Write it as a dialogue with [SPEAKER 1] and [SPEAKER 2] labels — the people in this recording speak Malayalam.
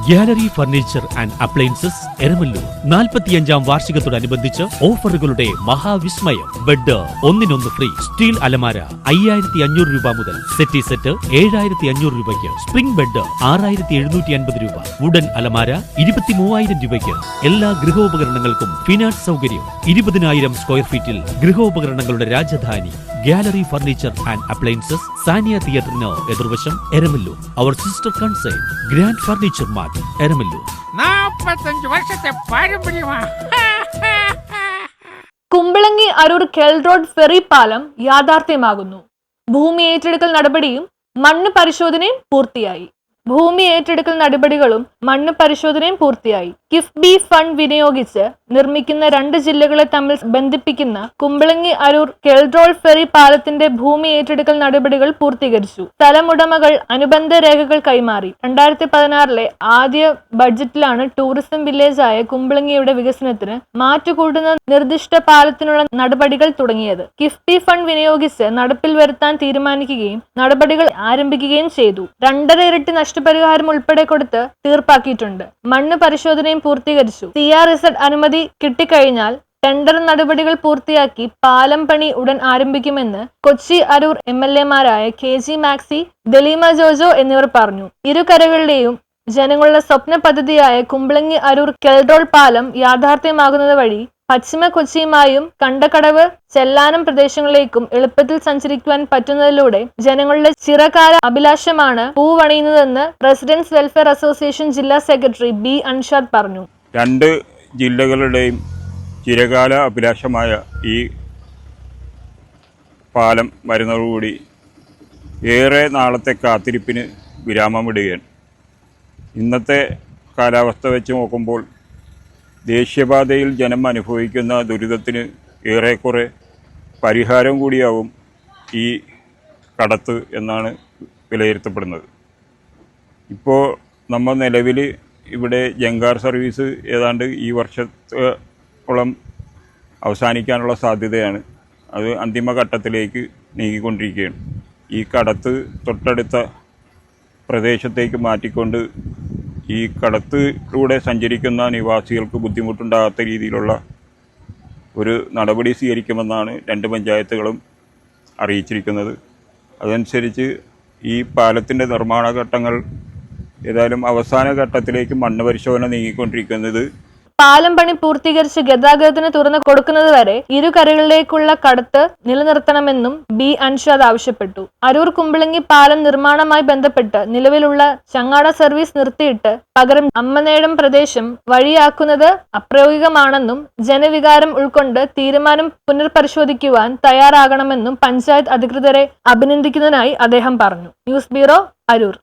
[SPEAKER 1] Gallery furniture and appliances Eramalloor 45-ാം വാർഷികത്തോടനുബന്ധിച്ച് ഓഫറുകളുടെ മഹാവിസ്മയം. ബെഡ് ഒന്നിനൊന്ന് ഫ്രീ. സ്റ്റീൽ അലമാര 5500 രൂപ മുതൽ. സെറ്റി സെറ്റ് 7500 രൂപയ്ക്ക്. സ്പ്രിംഗ് ബെഡ് 6750 രൂപ. വുഡൻ അലമാര 23000 രൂപയ്ക്ക്. എല്ലാ ഗൃഹോപകരണങ്ങൾക്കും ഫിനാൻസ് സൗകര്യം. 20000 സ്ക്വയർ ഫീറ്റിൽ ഗൃഹോപകരണങ്ങളുടെ Rajdhani gallery furniture and appliances, Saniya തിയേറ്ററിന് എതിർവശം, Eramalloor. Our sister concern grand furniture mart, Eramalloor.
[SPEAKER 2] 45 വർഷത്തെ പാരമ്പര്യമാണ്.
[SPEAKER 3] കുമ്പളങ്ങി അരൂർ കെൽ റോഡ് ഫെറി പാലം യാഥാർത്ഥ്യമാകുന്നു. ഭൂമി ഏറ്റെടുക്കൽ നടപടിയും മണ്ണ് പരിശോധനയും പൂർത്തിയായി. ഭൂമി ഏറ്റെടുക്കൽ നടപടികളും മണ്ണ് പരിശോധനയും പൂർത്തിയായി. കിഫ്ബി ഫണ്ട് വിനിയോഗിച്ച് നിർമ്മിക്കുന്ന 2 ജില്ലകളെ തമ്മിൽ ബന്ധിപ്പിക്കുന്ന കുമ്പളങ്ങി അരൂർ കെൽ റോഡ് ഫെറി പാലത്തിന്റെ ഭൂമി ഏറ്റെടുക്കൽ നടപടികൾ പൂർത്തീകരിച്ചു. സ്ഥലമുടമകൾ അനുബന്ധ രേഖകൾ കൈമാറി. 2016 ആദ്യ ബഡ്ജറ്റിലാണ് ടൂറിസം വില്ലേജായ കുമ്പളങ്ങിയുടെ വികസനത്തിന് മാറ്റുകൂട്ടുന്ന നിർദ്ദിഷ്ട പാലത്തിനുള്ള നടപടികൾ തുടങ്ങിയത്. കിഫ്ബി ഫണ്ട് വിനിയോഗിച്ച് നടപ്പിൽ വരുത്താൻ തീരുമാനിക്കുകയും നടപടികൾ ആരംഭിക്കുകയും ചെയ്തു. 2.5 ഇരട്ടി നഷ്ടപരിഹാരം ഉൾപ്പെടെ കൊടുത്ത് തീർപ്പാക്കിയിട്ടുണ്ട്. മണ്ണ് പരിശോധനയും പൂർത്തീകരിച്ചു. CRZ അനുമതി കിട്ടിക്കഴിഞ്ഞാൽ ടെൻഡർ നടപടികൾ പൂർത്തിയാക്കി പാലം പണി ഉടൻ ആരംഭിക്കുമെന്ന് കൊച്ചി അരൂർ MLA-മാരായ KG മാക്സി, ദലീമ ജോജോ എന്നിവർ പറഞ്ഞു. ഇരുകരകളിലെയും ജനങ്ങളുടെ സ്വപ്ന പദ്ധതിയായ കുമ്പളങ്ങി അരൂർ കെൽ റോഡ് പാലം യാഥാർത്ഥ്യമാകുന്നത് വഴി പശ്ചിമ കൊച്ചിയുമായും കണ്ടക്കടവ്, ചെല്ലാനം പ്രദേശങ്ങളിലേക്കും എളുപ്പത്തിൽ സഞ്ചരിക്കുവാൻ പറ്റുന്നതിലൂടെ ജനങ്ങളുടെ ചിരകാല അഭിലാഷമാണ് പൂവണിയുന്നതെന്ന് റെസിഡൻസ് വെൽഫെയർ അസോസിയേഷൻ ജില്ലാ സെക്രട്ടറി B. അൻഷാദ് പറഞ്ഞു.
[SPEAKER 4] 2 ജില്ലകളുടെയും ചിരകാല അഭിലാഷമായ ഈ പാലം വരുന്നതോടുകൂടി ഏറെ നാളത്തെ കാത്തിരിപ്പിന് വിരാമമിടുകയാണ്. ഇന്നത്തെ കാലാവസ്ഥ വെച്ച് നോക്കുമ്പോൾ ദേശീയപാതയിൽ ജനം അനുഭവിക്കുന്ന ദുരിതത്തിന് ഏറെക്കുറെ പരിഹാരം കൂടിയാവും ഈ കടത്ത് എന്നാണ് വിലയിരുത്തപ്പെടുന്നത്. ഇപ്പോൾ നമ്മൾ നിലവിൽ ഇവിടെ ജങ്കാർ സർവീസ് ഏതാണ്ട് ഈ വർഷത്തോളം അവസാനിക്കാനുള്ള സാധ്യതയാണ്. അത് അന്തിമഘട്ടത്തിലേക്ക് നീങ്ങിക്കൊണ്ടിരിക്കുകയാണ്. ഈ കടത്ത് തൊട്ടടുത്ത പ്രദേശത്തേക്ക് മാറ്റിക്കൊണ്ട് ഈ കടത്തിലൂടെ സഞ്ചരിക്കുന്ന നിവാസികൾക്ക് ബുദ്ധിമുട്ടുണ്ടാകാത്ത രീതിയിലുള്ള ഒരു നടപടി സ്വീകരിക്കുമെന്നാണ് 2 പഞ്ചായത്തുകളും അറിയിച്ചിരിക്കുന്നത്. അതനുസരിച്ച് ഈ പാലത്തിൻ്റെ നിർമ്മാണ ഘട്ടങ്ങൾ ഏതായാലും അവസാന ഘട്ടത്തിലേക്ക് മണ്ണ് പരിശോധന നീങ്ങിക്കൊണ്ടിരിക്കുന്നത്.
[SPEAKER 3] പാലം പണി പൂർത്തീകരിച്ച് ഗതാഗതത്തിന് തുറന്നു കൊടുക്കുന്നത് വരെ ഇരുകരകളിലേക്കുള്ള കടത്ത് നിലനിർത്തണമെന്നും B. അൻഷാദ് ആവശ്യപ്പെട്ടു. അരൂർ കുമ്പളങ്ങി പാലം നിർമ്മാണവുമായി ബന്ധപ്പെട്ട് നിലവിലുള്ള ചങ്ങാട സർവീസ് നിർത്തിയിട്ട് പകരം അമ്മനേടം പ്രദേശം വഴിയാക്കുന്നത് അപ്രായോഗികമാണെന്നും ജനവികാരം ഉൾക്കൊണ്ട് തീരുമാനം പുനർപരിശോധിക്കുവാൻ തയ്യാറാകണമെന്നും പഞ്ചായത്ത് അധികൃതരെ അഭിനന്ദിക്കുന്നതിനായി അദ്ദേഹം പറഞ്ഞു. News bureau, Aroor.